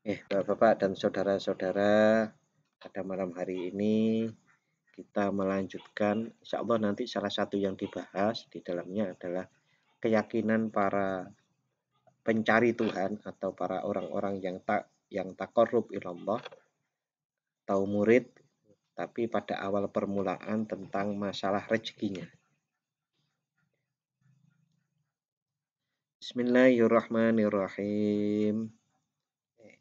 Bapak-bapak dan saudara-saudara, pada malam hari ini kita melanjutkan, insya Allah nanti salah satu yang dibahas di dalamnya adalah keyakinan para pencari Tuhan atau para orang-orang yang takarrub ilallah atau murid, tapi pada awal permulaan tentang masalah rezekinya. Bismillahirrahmanirrahim.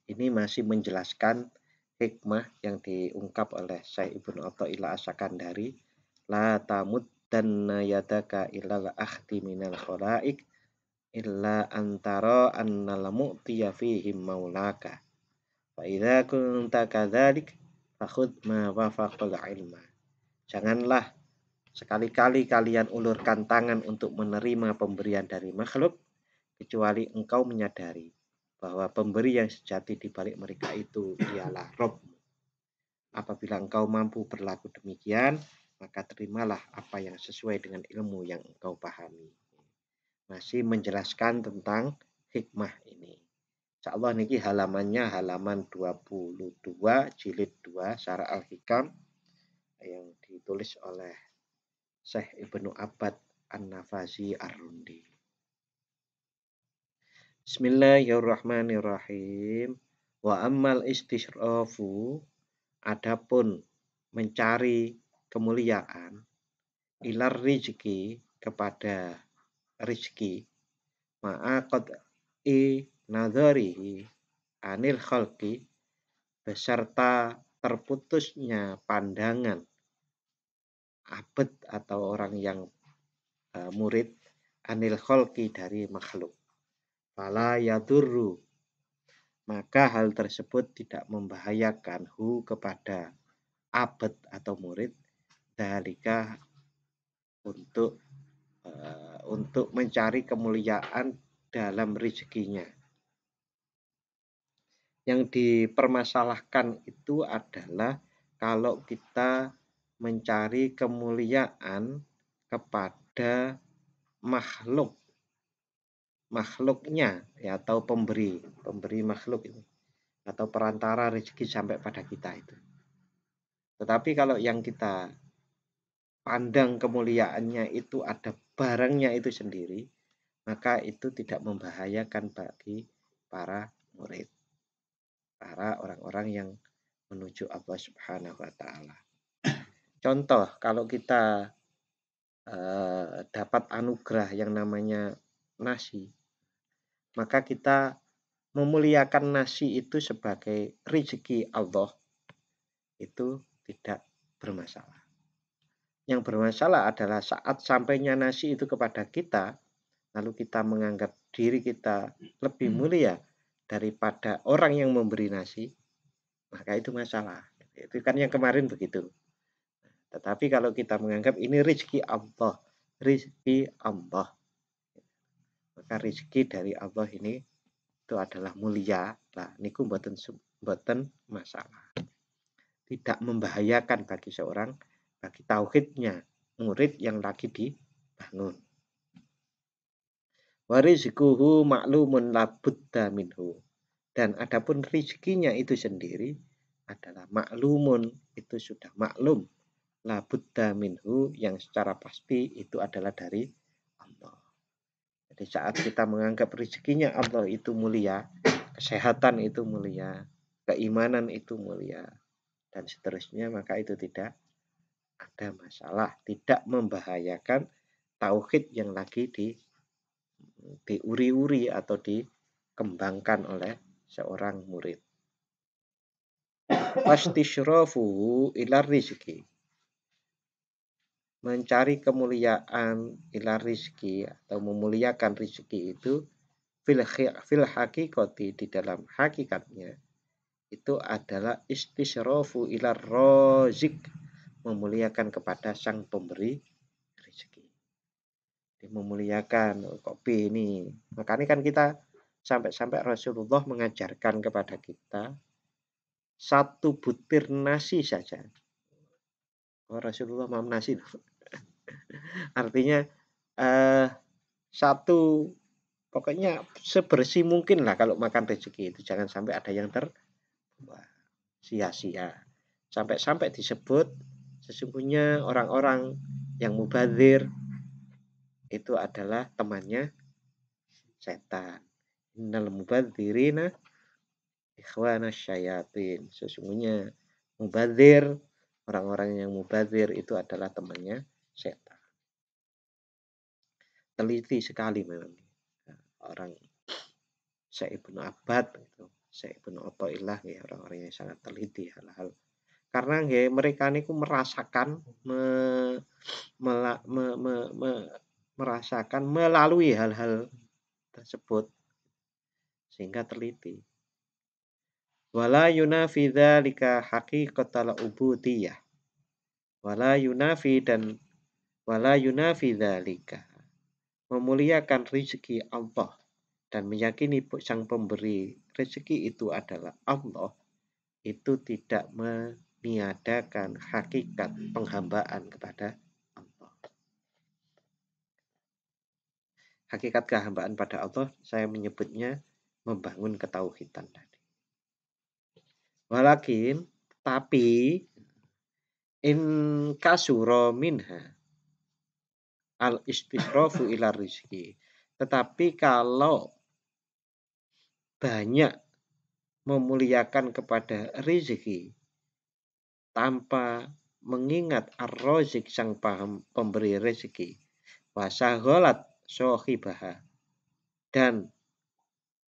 Ini masih menjelaskan hikmah yang diungkap oleh Syekh Ibnu Athaillah As-Sakandari, la tamuddanna yadaka ilal akhdi minal khalaik illa antara annal mu'tiya fihim maulaka fa idza kunta kadzalik fakhudh ma wafaqal ilma. Janganlah sekali-kali kalian ulurkan tangan untuk menerima pemberian dari makhluk kecuali engkau menyadari bahwa pemberi yang sejati di balik mereka itu ialah Rob. Apabila engkau mampu berlaku demikian, maka terimalah apa yang sesuai dengan ilmu yang engkau pahami. Masih menjelaskan tentang hikmah ini. Insyaallah niki halamannya halaman 22 jilid 2 Syarah Al-Hikam yang ditulis oleh Syekh Ibnu Abbad An-Nafazi Ar-Rundi. Bismillahirrahmanirrahim. Wa ammal istisyrafu, adapun mencari kemuliaan, ilar rizki, kepada rizki, ma'aqad nadharihi anil khalqi, beserta terputusnya pandangan abad atau orang yang murid anil khalqi dari makhluk. Fala yadurru, maka hal tersebut tidak membahayakan hu kepada abad atau murid dalika untuk mencari kemuliaan dalam rezekinya. Yang dipermasalahkan itu adalah kalau kita mencari kemuliaan kepada makhluknya ya, atau pemberi makhluk itu atau perantara rezeki sampai pada kita itu. Tetapi kalau yang kita pandang kemuliaannya itu ada barangnya itu sendiri, maka itu tidak membahayakan bagi para murid, para orang-orang yang menuju Allah Subhanahu wa taala. Contoh, kalau kita dapat anugerah yang namanya nasi, maka kita memuliakan nasi itu sebagai rezeki Allah, itu tidak bermasalah. Yang bermasalah adalah saat sampainya nasi itu kepada kita, lalu kita menganggap diri kita lebih mulia daripada orang yang memberi nasi, maka itu masalah. Itu kan yang kemarin begitu. Tetapi kalau kita menganggap ini rezeki Allah, maka rezeki dari Allah ini itu adalah mulia. Nah, niku mboten masalah. Tidak membahayakan bagi seorang, bagi tauhidnya murid yang lagi dibangun. Warizquhu ma'lumun labudda minhu. Dan adapun rezekinya itu sendiri adalah maklumun, itu sudah maklum, labudda minhu, yang secara pasti itu adalah dari Allah. Jadi saat kita menganggap rezekinya Allah itu mulia, kesehatan itu mulia, keimanan itu mulia, dan seterusnya, maka itu tidak ada masalah, tidak membahayakan tauhid yang lagi diuri-uri atau dikembangkan oleh seorang murid. Wastisyrafuhu ilar rizki, mencari kemuliaan ilar rizki atau memuliakan rizki itu fil hakikati, di dalam hakikatnya itu adalah istisyrafu ilar razik, memuliakan kepada sang pemberi rezeki. Memuliakan kopi ini. Makanya kan kita sampai Rasulullah mengajarkan kepada kita satu butir nasi saja. Oh, Rasulullah mau nasi. Artinya satu Pokoknya sebersih mungkin lah kalau makan rezeki itu. Jangan sampai ada yang terbuang sia-sia. Sampai-sampai disebut sesungguhnya orang-orang yang mubadzir itu adalah temannya setan. Innal mubadzirina ikhwana syayatin. Sesungguhnya mubadzir, orang-orang yang mubadzir itu adalah temannya setan. Teliti sekali memang orang Syekh Ibnu Abbad itu, Syekh Ibnu Athaillah ya, orang-orang yang sangat teliti hal-hal karena ya, mereka niku merasakan merasakan melalui hal-hal tersebut sehingga teliti. Wala yunafi dzalika haqiqatal ubudiyah. Wala yunafi dzalika. Memuliakan rezeki Allah dan meyakini sang pemberi rezeki itu adalah Allah, itu tidak meniadakan hakikat penghambaan kepada Allah. Hakikat kehambaan pada Allah saya menyebutnya membangun ketauhidan tadi. Walakin tapi in kasura minha al istisrafu ila rizki. Tetapi kalau banyak memuliakan kepada rezeki tanpa mengingat ar-razik sang pemberi rezeki, wasaghalat sohibaha, dan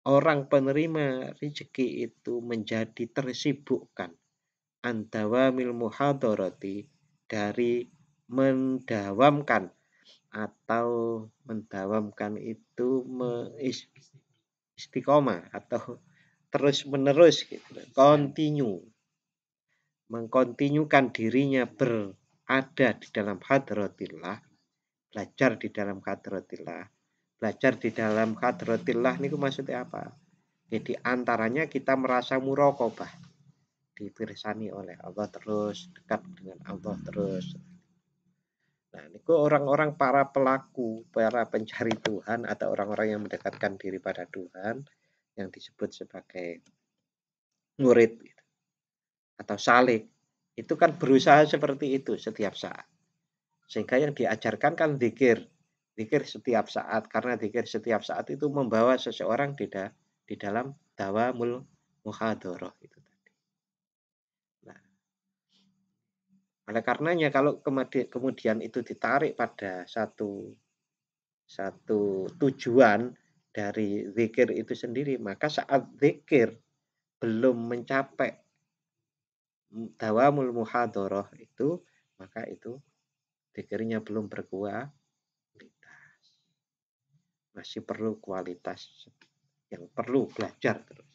orang penerima rezeki itu menjadi tersibukkan andawamil muhadarati, dari mendawamkan atau mendawamkan itu istiqomah atau terus menerus gitu, continue, mengkontinyukan dirinya berada di dalam hadratillah, belajar di dalam hadratillah. Belajar di dalam hadratillah ini maksudnya apa? Jadi antaranya kita merasa muraqabah, dipirsani oleh Allah terus, dekat dengan Allah terus. Nah, ini orang-orang para pelaku, para pencari Tuhan atau orang-orang yang mendekatkan diri pada Tuhan yang disebut sebagai murid atau salik, itu kan berusaha seperti itu setiap saat. Sehingga yang diajarkan kan zikir setiap saat, karena zikir setiap saat itu membawa seseorang di dalam dawamul muhadharah itu tadi. Nah, oleh karenanya kalau kemudian itu ditarik pada satu tujuan dari zikir itu sendiri, maka saat zikir belum mencapai dawamul muhadharah itu, maka itu zikirnya belum berkualitas. Masih perlu kualitas yang perlu belajar terus.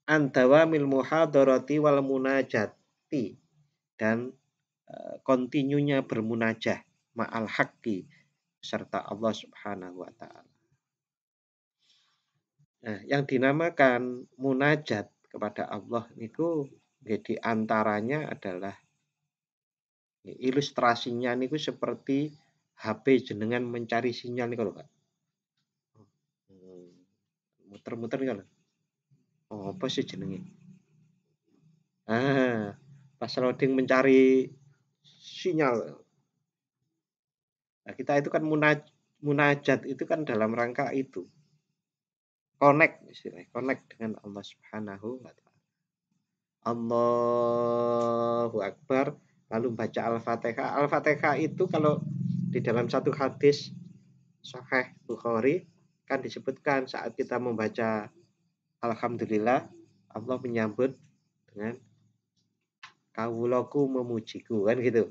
Andawamil muhadharati wal munajati, dan kontinunya bermunajah ma'al haqqi serta Allah Subhanahu wa taala. Nah, yang dinamakan munajat kepada Allah niku di antaranya adalah ilustrasinya niku seperti HP jenengan mencari sinyal niku lho, Pak. Muter-muter niku lho. Oh, apa sih jenenge? Pas loading mencari sinyal. Nah, kita itu kan munajat itu kan dalam rangka itu. Connect istilahnya, connect dengan Allah Subhanahu wa taala. Allahu Akbar, lalu baca Al-Fatihah. Al-Fatihah itu kalau di dalam satu hadis Sahih Bukhari kan disebutkan saat kita membaca Alhamdulillah, Allah menyambut dengan kawulaku memujiku, kan gitu.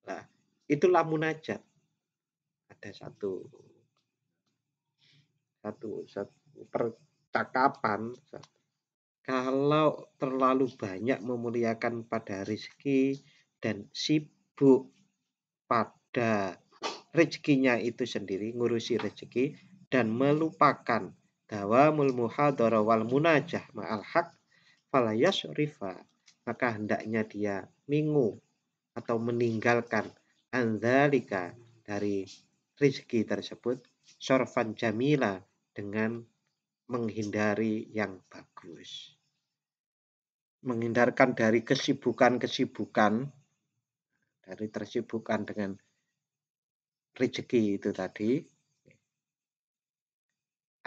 Nah, itulah munajat. Ada satu percakapan. Kalau terlalu banyak memuliakan pada rezeki dan sibuk pada rezekinya itu sendiri, ngurusi rezeki, dan melupakan dawamul muhadharah wal munajah ma'al haq, fala yasrifa maka hendaknya dia mingu atau meninggalkan andzalika dari rizki tersebut sorfan jamila dengan menghindari yang bagus. Menghindarkan dari kesibukan-kesibukan, dari tersibukkan dengan rezeki itu tadi,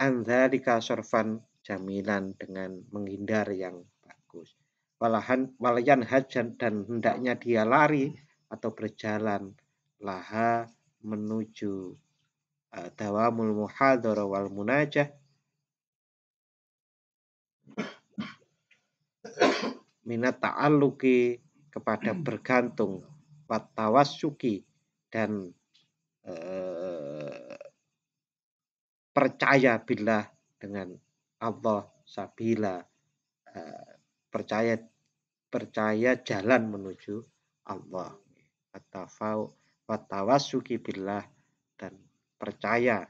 andzalika sorfan jamilan dengan menghindar yang bagus. Walayan hajan dan hendaknya dia lari atau berjalan laha menuju dawamul muhadhara wal munajah minat ta'alluqi kepada bergantung watawassuki dan percaya billah dengan Allah sabila percaya jalan menuju Allah watawassuki billah dan percaya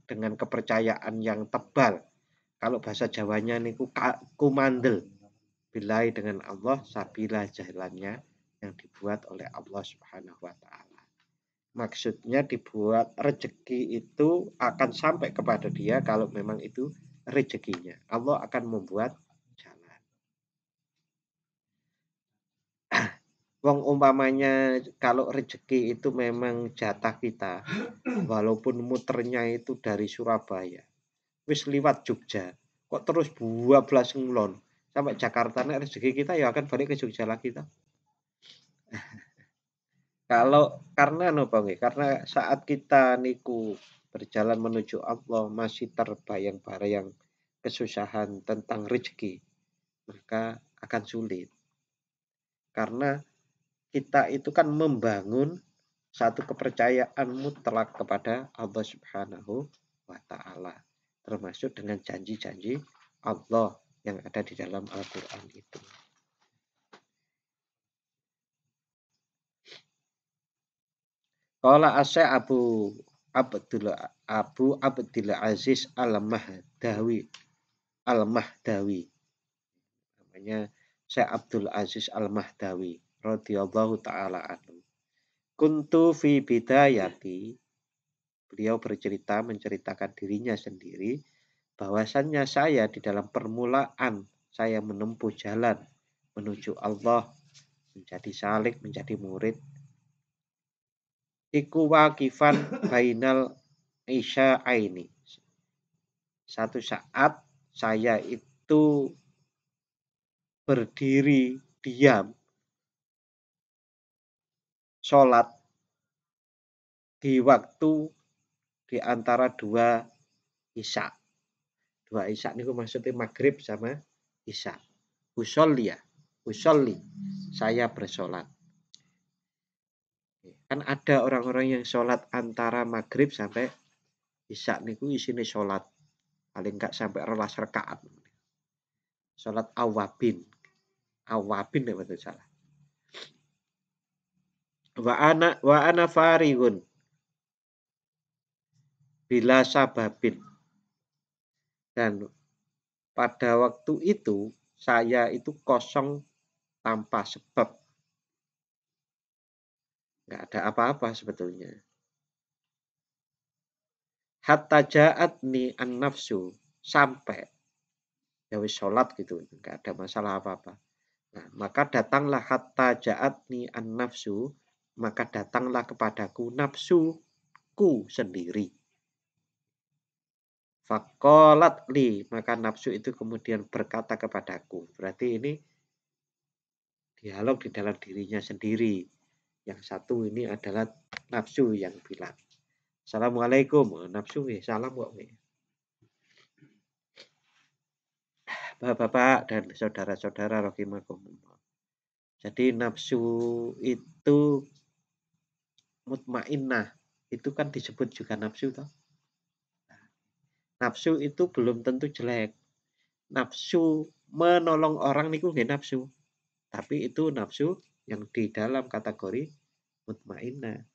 dengan kepercayaan yang tebal. Kalau bahasa Jawanya niku kumandel bilai dengan Allah sabila jalannya yang dibuat oleh Allah Subhanahu wa taala. Maksudnya dibuat rezeki itu akan sampai kepada dia kalau memang itu rezekinya. Allah akan membuat jalan. Wong umpamanya kalau rezeki itu memang jatah kita, walaupun muternya itu dari Surabaya, wis liwat Jogja, kok terus 12 ngulon sampai Jakarta, nek rezeki kita ya akan balik ke Jogja lagi toh. Kalau karena napa nggih? Karena saat kita niku berjalan menuju Allah masih terbayang-bayang kesusahan tentang rezeki, maka akan sulit. Karena kita itu kan membangun satu kepercayaan mutlak kepada Allah Subhanahu wa taala, termasuk dengan janji-janji Allah yang ada di dalam Al-Qur'an itu. Qala Asy Abu Abdul Aziz Al-Mahdawi namanya Syekh Abdul Aziz Al-Mahdawi radhiyallahu taala anhu. Kuntu fi bidayati, beliau menceritakan dirinya sendiri bahwasannya saya di dalam permulaan saya menempuh jalan menuju Allah, menjadi salik, menjadi murid, iku waqifan bainal isya'aini. Satu saat saya itu berdiri diam sholat di waktu di antara dua isya. Dua isya ini maksudnya maghrib sama isya. Usolli, saya bersolat. Kan ada orang-orang yang sholat antara maghrib sampai isya niku isine sholat paling enggak sampai 12 rakaat. Sholat awabin ya betul salah. Wa ana farigun bila sababin, dan pada waktu itu saya itu kosong tanpa sebab, nggak ada apa-apa sebetulnya. Hatta ja'atni an-nafsu, sampai ya wis sholat gitu, nggak ada masalah apa-apa. Nah, maka datanglah hatta ja'atni an-nafsu, maka datanglah kepadaku nafsuku sendiri. Faqalat li, maka nafsu itu kemudian berkata kepadaku. Berarti ini dialog di dalam dirinya sendiri. Yang satu ini adalah nafsu yang bilang, Assalamualaikum, nafsu salam kok. Bapak-bapak dan saudara-saudara rahimakumullah. Jadi nafsu itu mutmainnah, itu kan disebut juga nafsu toh. Nafsu itu belum tentu jelek. Nafsu menolong orang niku nggih nafsu. Tapi itu nafsu yang di dalam kategori mutmainnah.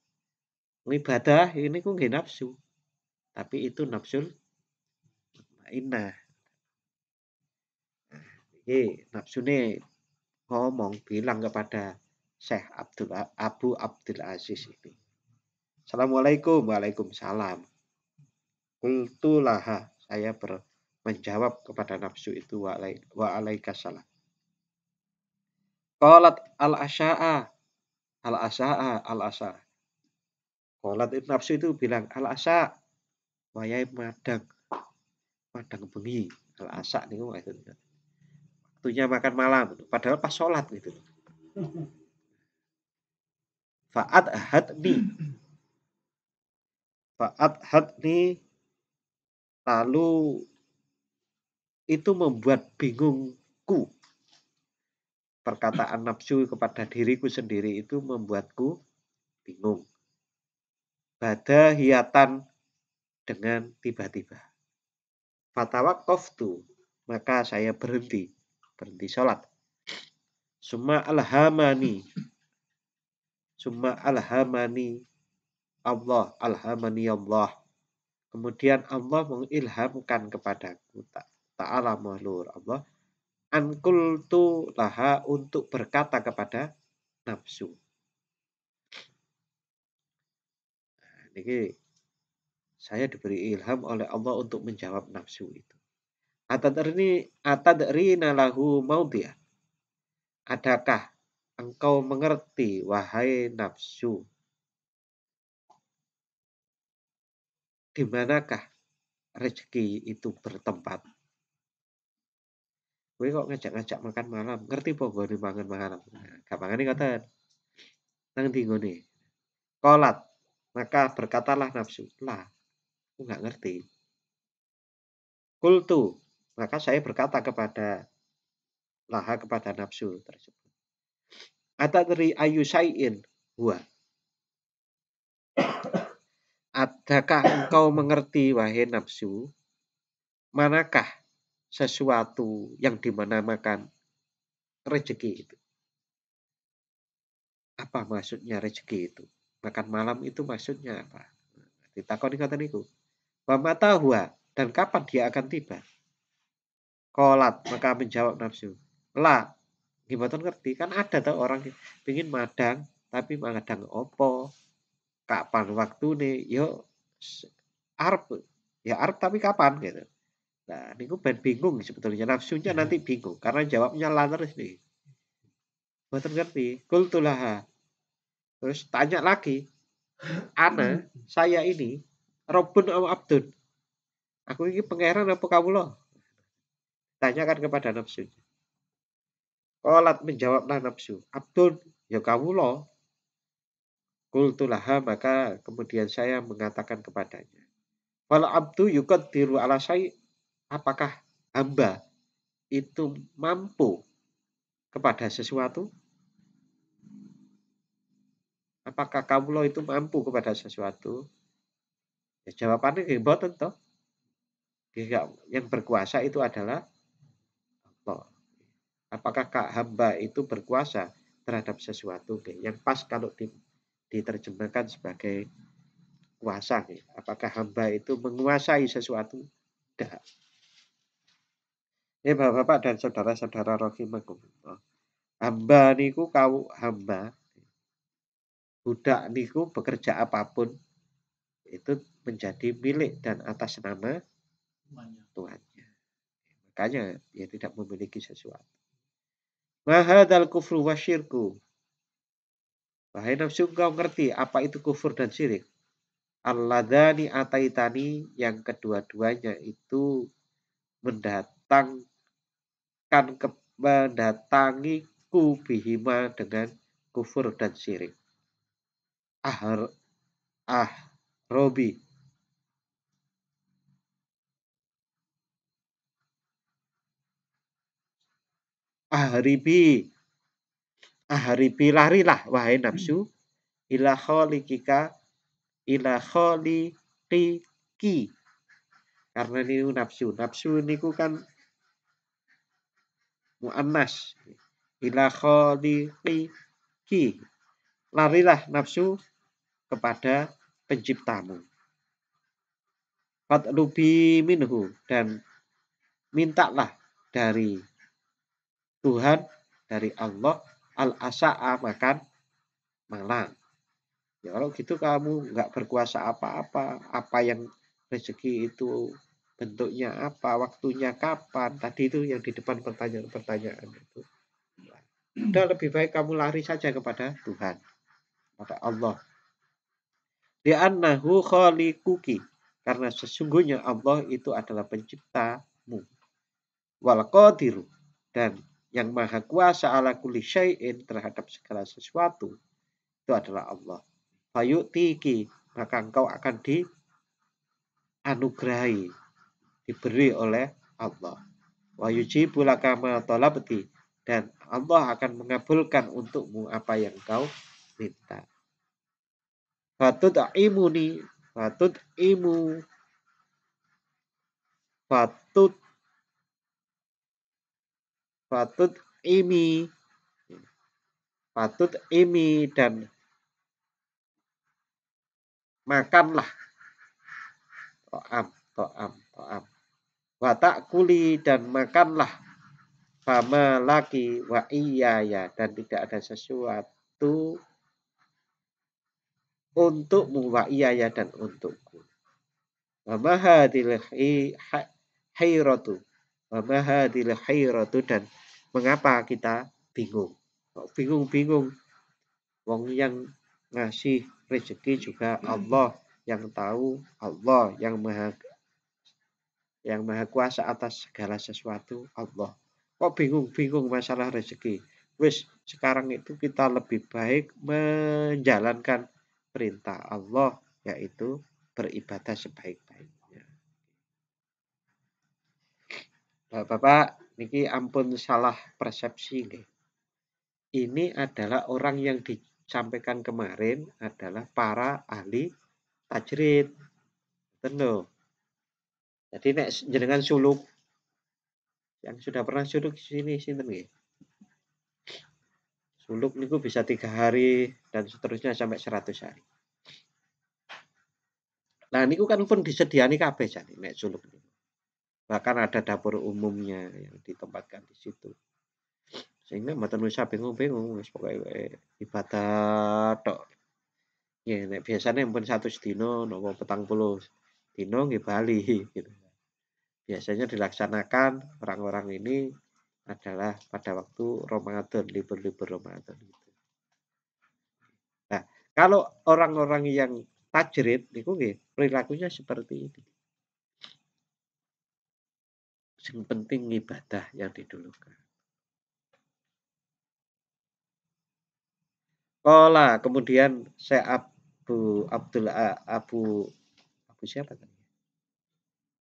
Ibadah ini ku nggih nafsu. Tapi itu nafsul mutmainnah. nafsu ini ngomong bilang kepada Syekh Abu Abdul Aziz ini. Assalamualaikum, waalaikumsalam. Qultu laha, saya menjawab kepada nafsu itu wa alaikassalam. Qalat al-asya'a, al-asa. Qalat nafsu itu bilang al-asa, wayai madang bengi, al-asa niku itu. Waktunya makan malam, padahal pas sholat gitu. Fa'at hadni lalu itu membuat bingungku. Perkataan nafsu kepada diriku sendiri itu membuatku bingung. Bada hiatan dengan tiba-tiba. Fatawaqaftu, maka saya berhenti sholat. Summa alhamani Allah. Kemudian Allah mengilhamkan kepadaku ta'ala mahlur Allah anqultu laha untuk berkata kepada nafsu. Nah, ini saya diberi ilham oleh Allah untuk menjawab nafsu itu. Atadrina lahu maudhi'a. Adakah engkau mengerti wahai nafsu? Di manakah rezeki itu bertempat? Kowe kok ngajak-ngajak makan malam, ngerti apa nggone mangan malam? Gampangane ngoten. Nang ndi nggone? Qolat, maka berkatalah nafsu, lah, aku nggak ngerti. Qultu, maka saya berkata kepada nafsu tersebut. Atadri ayu syai'in huwa. Adakah engkau mengerti wahai nafsu, manakah sesuatu yang dinamakan rezeki itu? Apa maksudnya rezeki itu? Makan malam itu maksudnya apa? Ditakoni kata niku. Wa mata huwa, dan kapan dia akan tiba? Qolat, maka menjawab nafsu. La, gimana ngerti? Kan ada tuh orang pingin madang, tapi madang opo? Kapan waktu nih? Yo arep tapi kapan gitu. Nah, niku ben bingung sebetulnya, nafsunya nanti bingung karena jawabnya la terus nih. Mboten ngerti. Qultulaha. Terus tanya lagi. Saya ini Robun atau Abdun. Aku ini pangeran apa kawula? Tanyakan kepada nafsu. Qolat, menjawablah nafsu. Abdun, ya kawula. Qultulaha, maka kemudian saya mengatakan kepadanya. Wal abdu yuqaddiru ala syai'. Apakah hamba itu mampu kepada sesuatu? Apakah kawula itu mampu kepada sesuatu? Ya, jawabannya nggih mboten toh. Yang berkuasa itu adalah Allah. Apakah hamba itu berkuasa terhadap sesuatu? Yang pas kalau diterjemahkan sebagai kuasa. Apakah hamba itu menguasai sesuatu? Tidak. Bapak-bapak dan saudara-saudara rahimakumullah. Hamba niku hamba. Budak niku bekerja apapun itu menjadi milik dan atas nama Tuhannya. Makanya dia tidak memiliki sesuatu. Mahadal kufru wasyirku. Wahai nafsu, engkau ngerti apa itu kufur dan syirik? Alladhani ataitani, yang kedua-duanya itu mendatangiku bihima dengan kufur dan syirik. Robi. Ahribi, larilah wahai nafsu ila khaliqika, ila khaliqiki. Karena ini nafsu niku kan muannas. Ila khaliqiki. Larilah nafsu kepada penciptamu. Fatlubi minhu, dan mintalah dari Tuhan dari Allah, al-asa'a makan malam. Ya kalau gitu kamu nggak berkuasa apa-apa, apa yang rezeki itu bentuknya apa, waktunya kapan, tadi itu yang di depan pertanyaan-pertanyaan itu. Udah lebih baik kamu lari saja kepada Tuhan, kepada Allah. Li'annahu khaliquki, karena sesungguhnya Allah itu adalah penciptamu. Wal qadiru, dan yang maha kuasa ala kulli syai'in, terhadap segala sesuatu, itu adalah Allah. Fayu'tiki, maka engkau akan dianugerahi, diberi oleh Allah. Wa yujibu laka ma talabti, dan Allah akan mengabulkan untukmu apa yang kau minta. Fatud'imuni, fatud'imu, fatud fatud'imi, fatud'imi, dan makanlah. To'am. Wa ta'kuli, dan makanlah. Fama laki wa iyaya, dan tidak ada sesuatu untukmu, wa iyaya, dan untukku. Wa mahadil hayratu, wa mahadil hayratu, dan mengapa kita bingung? Bingung-bingung. Wong yang ngasih rezeki juga Allah, yang tahu Allah, yang maha kuasa atas segala sesuatu Allah. Kok bingung-bingung masalah rezeki? Wis sekarang itu kita lebih baik menjalankan perintah Allah, yaitu beribadah sebaik-baiknya. Bapak, niki ampun salah persepsi nih. Ini adalah orang yang disampaikan kemarin adalah para ahli tajrid. Tentu. Jadi nek jenengan suluk, yang sudah pernah suluk sini nggih. Suluk niku bisa 3 hari dan seterusnya sampai 100 hari. Nah niku kan pun disediani kabeh jane nek suluk niku. Bahkan ada dapur umumnya yang ditempatkan di situ. Sehingga mboten usah bingung-bingung, wis pokoke ibadah tok. Ya nek biasane pun 100 dina napa 40 dina nggih bali gitu. Biasanya dilaksanakan orang-orang ini adalah pada waktu Ramadan, libur-libur Ramadan gitu. Nah, kalau orang-orang yang tajrid niku nggih perilakunya seperti ini. Yang penting ibadah yang didulukan. Qala, kemudian Syekh Abu siapa tadi?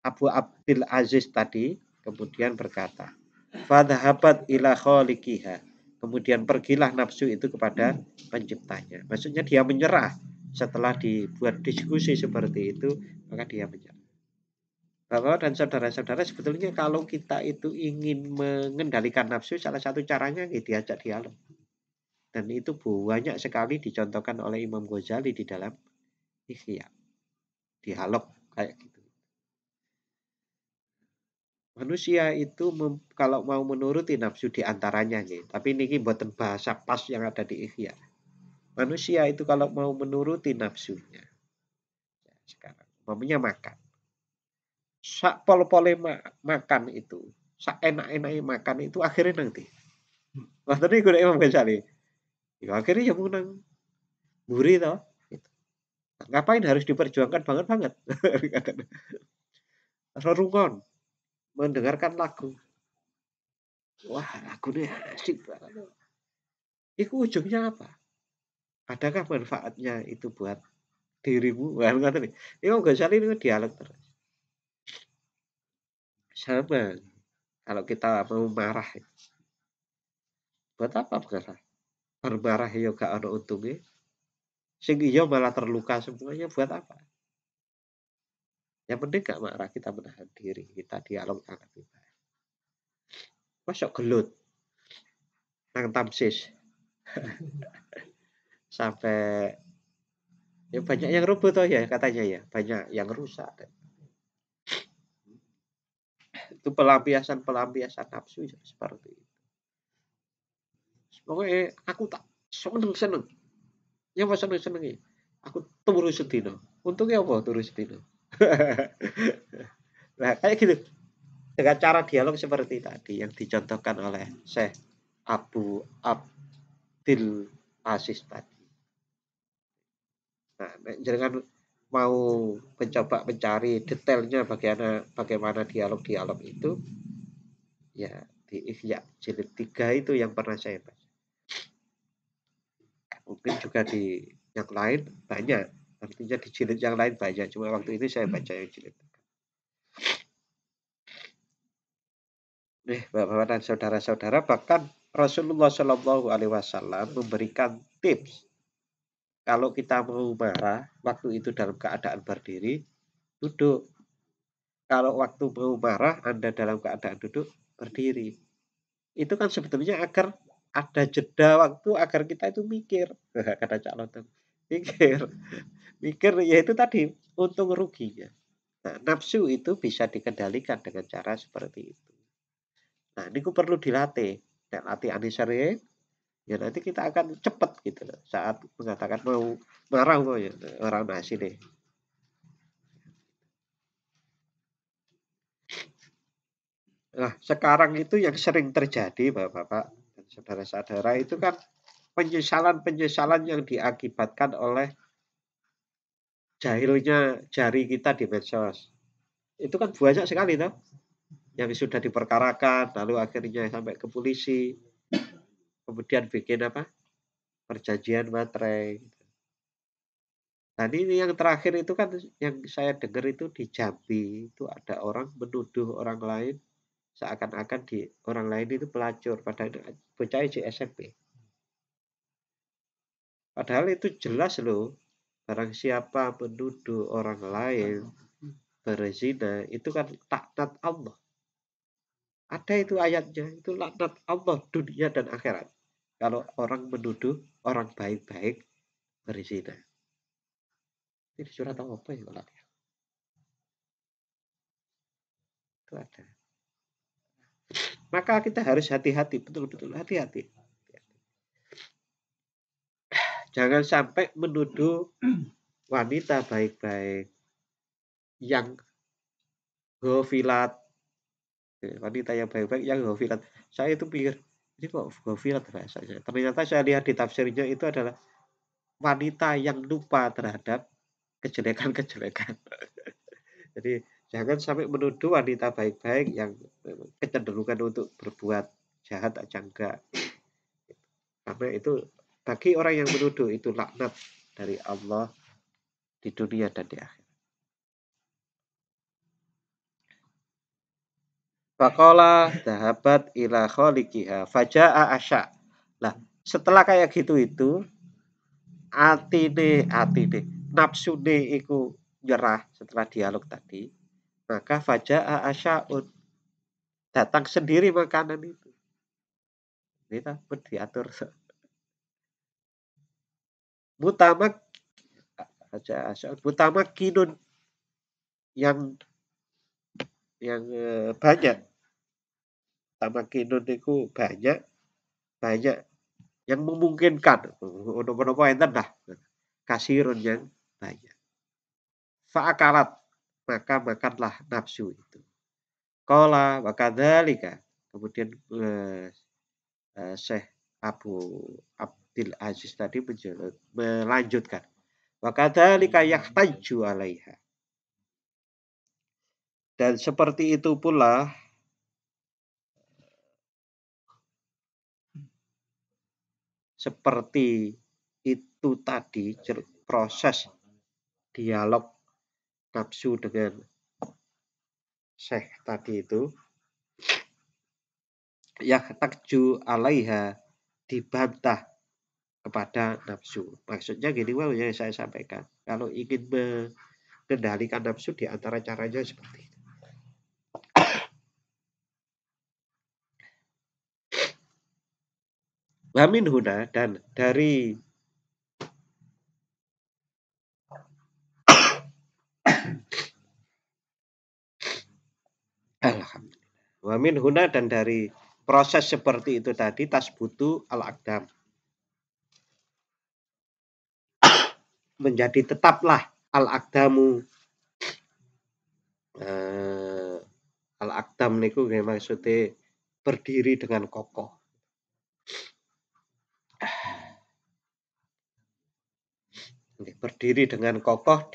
Abu Abdul Aziz tadi kemudian berkata, fadhahabat ila khaliqiha. Kemudian pergilah nafsu itu kepada penciptanya. Maksudnya dia menyerah setelah dibuat diskusi seperti itu, maka dia menyerah. Bapak dan saudara-saudara, sebetulnya kalau kita itu ingin mengendalikan nafsu, salah satu caranya diajak dialog. Dan itu banyak sekali dicontohkan oleh Imam Ghazali di dalam Ihya. Dialog kayak gitu. Manusia itu kalau mau menuruti nafsu diantaranya nih, tapi ini buatan bahasa pas yang ada di Ihya. Manusia itu kalau mau menuruti nafsunya, ya sekarang mamanya makan. Sak pol-pole makan itu, sak enak-enaknya makan itu akhirnya nanti. Wah tadi gue Imam Ghazali. Ya, akhirnya ya menang buri toh. Gitu. Ngapain harus diperjuangkan banget-banget? Rerungon, mendengarkan lagu. Wah, lagunya asik banget. Itu ujungnya apa? Adakah manfaatnya itu buat dirimu? Wah, nggak tahu nih. Imam Ghazali ini dialog terus. Sama. Kalau kita mau marah, buat apa marah? Bermarah ya gak ada untungnya. Sing iya malah terluka semuanya, buat apa? Yang penting gak marah, kita menahan diri, kita dialog dengan baik. Masuk gelut nang tamsis. Sampai ya banyak yang rubuh toh ya katanya ya, banyak yang rusak. Itu pelampiasan nafsu seperti itu. Pokoke aku tak seneng-seneng. Ya apa seneng-senenge. Aku turu sedina. Untunge apa turu sedina? Nah, kayak gitu. Dengan cara dialog seperti tadi yang dicontohkan oleh Syekh Abu Abdil Aziz tadi. Nah, jangan mau mencoba mencari detailnya bagaimana dialog-dialog itu, ya di Ihya jilid 3 itu yang pernah saya baca. Mungkin juga di yang lain banyak, artinya di jilid yang lain banyak, cuma waktu itu saya baca yang jilid. Bapak-bapak dan saudara-saudara, bahkan Rasulullah Shallallahu Alaihi Wasallam memberikan tips kalau kita mau marah, waktu itu dalam keadaan berdiri, duduk. Kalau waktu mau marah, Anda dalam keadaan duduk, berdiri. Itu kan sebetulnya agar ada jeda waktu agar kita itu mikir. Kata Cak Lontong. Mikir. Mikir ya itu tadi untung ruginya. Nah, nafsu itu bisa dikendalikan dengan cara seperti itu. Nah, ini perlu dilatih. Dan latihan sering, ya nanti kita akan cepat gitu loh. Saat mengatakan mau marah mau ya orang nasi deh. Nah, sekarang itu yang sering terjadi Bapak-bapak dan saudara-saudara itu kan penyesalan-penyesalan yang diakibatkan oleh jahilnya jari kita di medsos. Itu kan banyak sekali toh yang sudah diperkarakan lalu akhirnya sampai ke polisi. Kemudian bikin apa? Perjanjian materai. Nah, ini yang terakhir itu kan yang saya dengar itu di Jambi itu ada orang menuduh orang lain seakan-akan di orang lain itu pelacur padahal bocah SMP. Padahal itu jelas loh, barang siapa menuduh orang lain berzina itu kan laknat Allah. Ada itu ayatnya, itu laknat Allah dunia dan akhirat. Kalau orang menuduh orang baik-baik berzina. Ini di surat apa ya kalau itu ada. Maka kita harus hati-hati, betul-betul hati-hati. Jangan sampai menuduh wanita baik-baik yang gofilat, wanita yang baik-baik yang gofilat. Saya itu pikir, ini kok gofilat bahasanya. Ternyata saya lihat di tafsirnya itu adalah wanita yang lupa terhadap kejelekan-kejelekan. Jadi jangan sampai menuduh wanita baik-baik yang kecenderungan untuk berbuat jahat aja enggak. Karena itu bagi orang yang menuduh itu laknat dari Allah di dunia dan di akhirat. Faqala dhahabat ila khaliqiha faja'a asya. Lah, setelah kayak gitu itu atine nafsune iku nyerah setelah dialog tadi, maka faja'a asyaun datang sendiri makanan itu. Kita pun diatur mutamak aja asyaun mutamak kinun yang banyak. Tamakinun itu banyak yang memungkinkan. Ono-ono enten dah. Kasirun yang banyak. Fa'akalat, maka makanlah nafsu itu. Qala wa kadzalika. Kemudian Syekh Abu Abdil Aziz tadi melanjutkan. Wa kadzalika yahtaju 'alaiha. Dan seperti itu pula seperti itu tadi proses dialog nafsu dengan Syekh tadi itu yahtaju 'alaiha dibantah kepada nafsu. Maksudnya gini mau yang saya sampaikan. Kalau ingin mengendalikan nafsu di antara caranya seperti itu. Wa min huna dan dari alhamdulillah. Wa min huna dan dari proses seperti itu tadi tasbutu al-aqdam, menjadi tetaplah al-aqdamu. Al-aqdam niku nggih maksudnya berdiri dengan kokoh. Berdiri dengan kokoh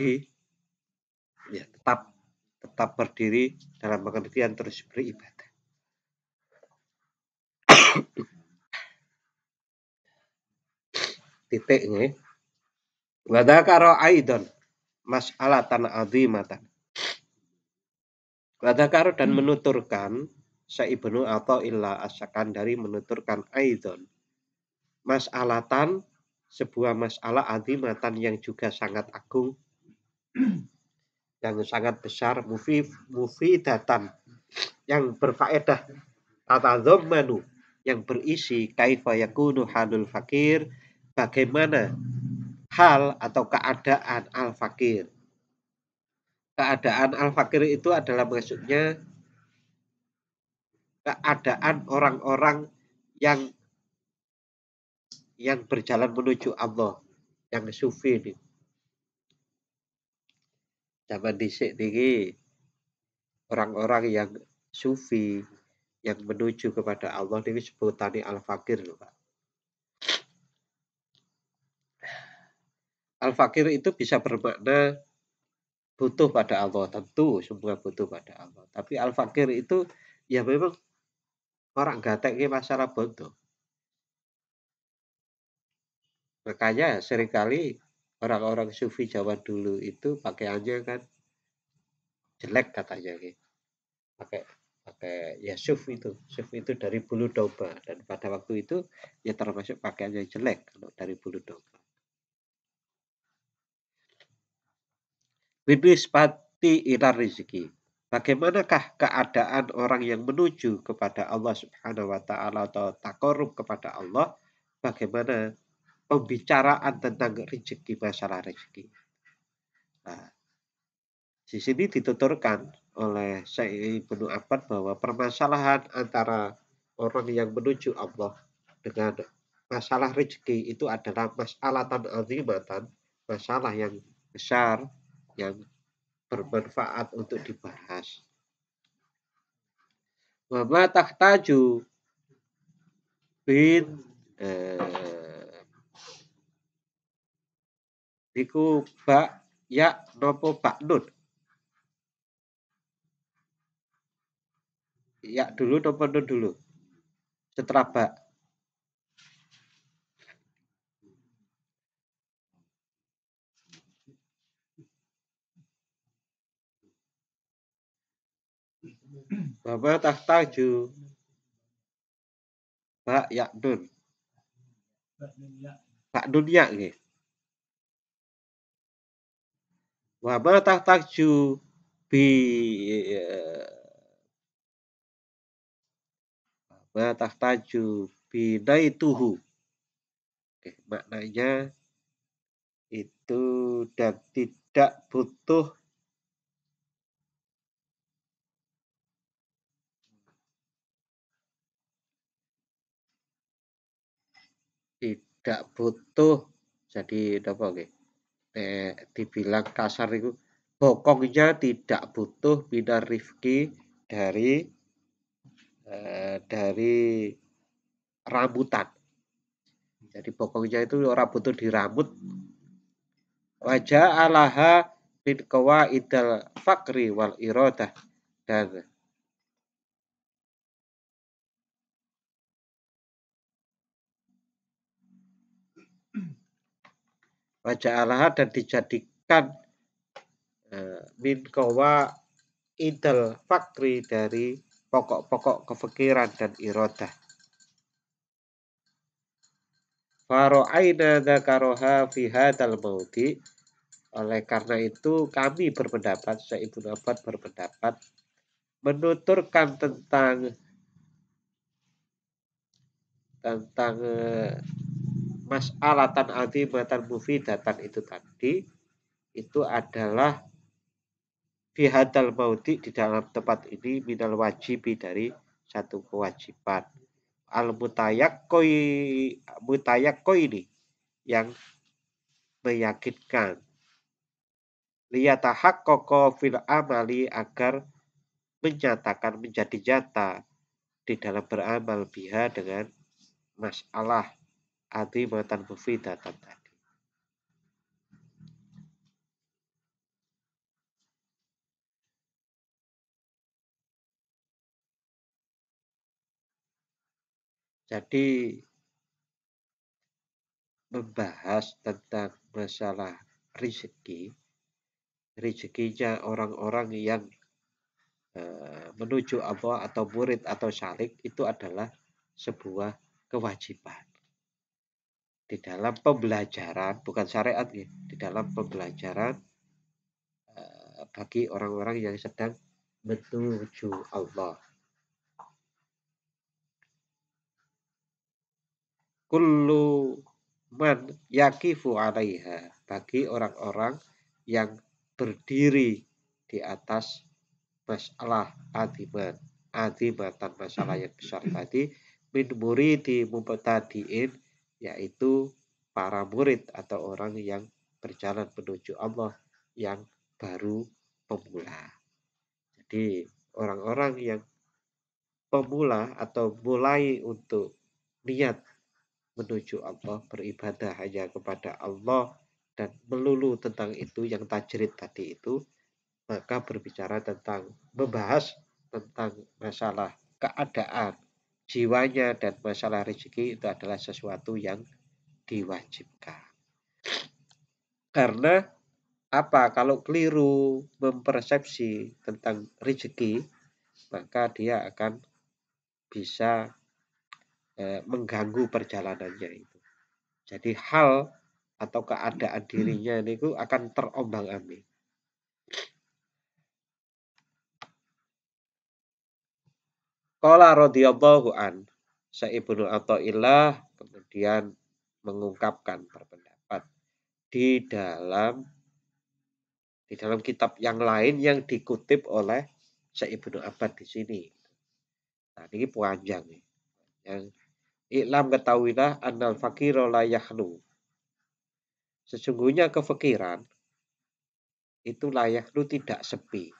ya tetap berdiri dalam pengertian terus beribadah. Titik nggih. Wa dzakara aidan mas'alatan azimatan. Wa dzakara dan menuturkan Ibnu Athaillah As-Sakandari menuturkan aidan mas'alatan, sebuah masalah azimatan yang juga sangat agung, yang sangat besar, mufidatan, yang berfaedah, tatadzammanu, yang berisi kaifa yakunu halul fakir, bagaimana hal atau keadaan al-fakir. Keadaan al-fakir itu adalah maksudnya keadaan orang-orang yang berjalan menuju Allah, yang sufi ini. Zaman dhisik niki orang-orang yang sufi yang menuju kepada Allah ini sebutane al-fakir loh, Pak. Al-fakir itu bisa bermakna butuh pada Allah, tentu semua butuh pada Allah. Tapi al-fakir itu ya memang orang gatek masalah bodoh. Makanya seringkali orang-orang sufi Jawa dulu itu pakaiannya kan jelek katanya gitu. Pakai ya suf itu dari bulu domba, dan pada waktu itu ya termasuk pakaiannya jelek kalau dari bulu domba. Binisbati ila rezeki. Bagaimanakah keadaan orang yang menuju kepada Allah Subhanahu wa taala atau taqarrub kepada Allah? Bagaimana pembicaraan tentang rezeki, masalah rezeki. Nah, di sini dituturkan oleh Syekh Ibnu Abbad bahwa permasalahan antara orang yang menuju Allah dengan masalah rezeki itu adalah mas'alatan azimatan, masalah yang besar yang bermanfaat untuk dibahas. Wa ma tahtaju bin iku ba ya nopo baknun. Ya dulu nopo nun dulu. Setelah ba. Wa tahtaju ba ya nun. Baknun ya nggih. Wa ma tahtaju bi ma tahtaju binaituhu. Oke, maknanya itu dan tidak butuh jadi apa nggih? Dibilang kasar itu bokongnya tidak butuh binar rifki dari rambutan. Jadi bokongnya itu orang butuh dirambut. Wajah alaha min qawaidal fakri wal iradah, dan wajah alaha dan dijadikan min qawaidal fakri dari pokok-pokok kefikiran dan iradah. Faro'aina dzakaroha fi hadzal maudi. Oleh karena itu kami berpendapat, Syekh Ibnu Abbad berpendapat menuturkan tentang mas'alatan azimatan mufidatan itu tadi, itu adalah fi hadzal maudi, di dalam tempat ini, minal wajibi, dari satu kewajiban. Mutayakkoi ini yang meyakinkan. Liyatahaqqaqa fil amali agar menyatakan menjadi nyata di dalam beramal biha dengan masalah azimatan mufidatan tadi. Jadi membahas tentang masalah rezekinya orang-orang yang menuju Allah atau murid atau syalik itu adalah sebuah kewajiban. Di dalam pembelajaran, bukan syariat ya, di dalam pembelajaran bagi orang-orang yang sedang menuju Allah. Kullu man yakifu alaiha, bagi orang-orang yang berdiri di atas masalah azimatan masalah yang besar tadi, min muridi mubtadiin, yaitu para murid atau orang yang berjalan menuju Allah yang baru pemula. Jadi orang-orang yang pemula atau mulai untuk niat menuju Allah, beribadah hanya kepada Allah dan melulu tentang itu yang tajrid tadi itu, maka berbicara tentang membahas tentang masalah keadaan jiwanya dan masalah rezeki itu adalah sesuatu yang diwajibkan. Karena apa? Kalau keliru mempersepsi tentang rezeki, maka dia akan bisa mengganggu perjalanannya itu. Jadi hal atau keadaan dirinya itu akan terombang-ambing. Qala radhiyallahu an, Ibnu Athaillah kemudian mengungkapkan berpendapat di dalam kitab yang lain yang dikutip oleh Ibnu Abbad di sini. Nah, ini panjang nih. Yang iklam ketahuilah annal fakira la yahnu. Sesungguhnya kefakiran itu layaknu tidak sepi.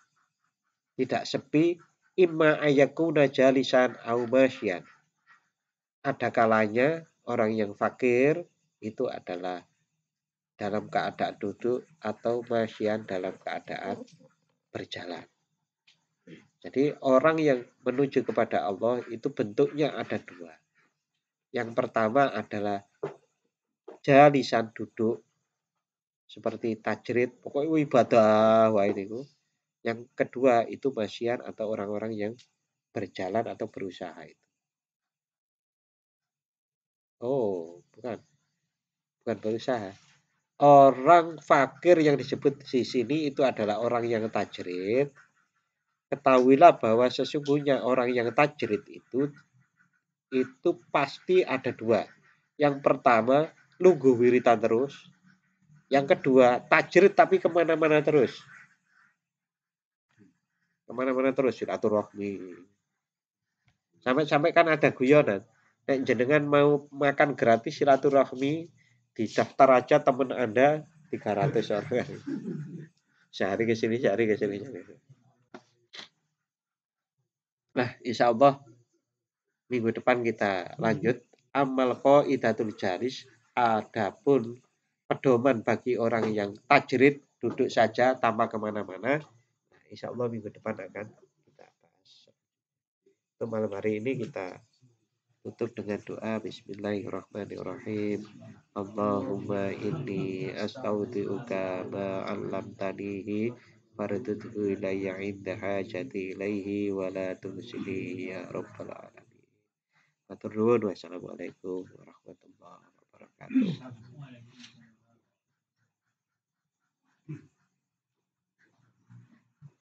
Tidak sepi imma ayakuna jalisan au masyan. Ada kalanya orang yang fakir itu adalah dalam keadaan duduk atau masyan dalam keadaan berjalan. Jadi orang yang menuju kepada Allah itu bentuknya ada dua. Yang pertama adalah jalisan duduk seperti tajrid, pokoknya ibadah wah itu. Yang kedua itu masyan atau orang-orang yang berjalan atau berusaha itu. Oh, bukan berusaha. Orang fakir yang disebut di sini itu adalah orang yang tajrid. Ketahuilah bahwa sesungguhnya orang yang tajrid itu pasti ada dua. Yang pertama, nunggu wiritan terus. Yang kedua, tajrid tapi kemana-mana terus. Kemana-mana terus, silaturahmi. Sampai-sampai kan ada guyonan. Nek jenengan mau makan gratis silaturahmi, di daftar aja teman Anda 300 orang. Sehari ke sini. Nah, insya Allah minggu depan kita lanjut. Amal qaidatul jalis, adapun pedoman bagi orang yang tajrid, duduk saja tanpa kemana-mana. Nah, insya Allah minggu depan akan kita bahas. Untuk malam hari ini kita tutup dengan doa bismillahirrahmanirrahim. Allahumma inni astaudiuka ma 'allamtanihi fardudhu ilayya 'inda hajati ilaihi wa la tunsini ya rabbal alamin. Matur nuwun, wassalamualaikum warahmatullahi wabarakatuh.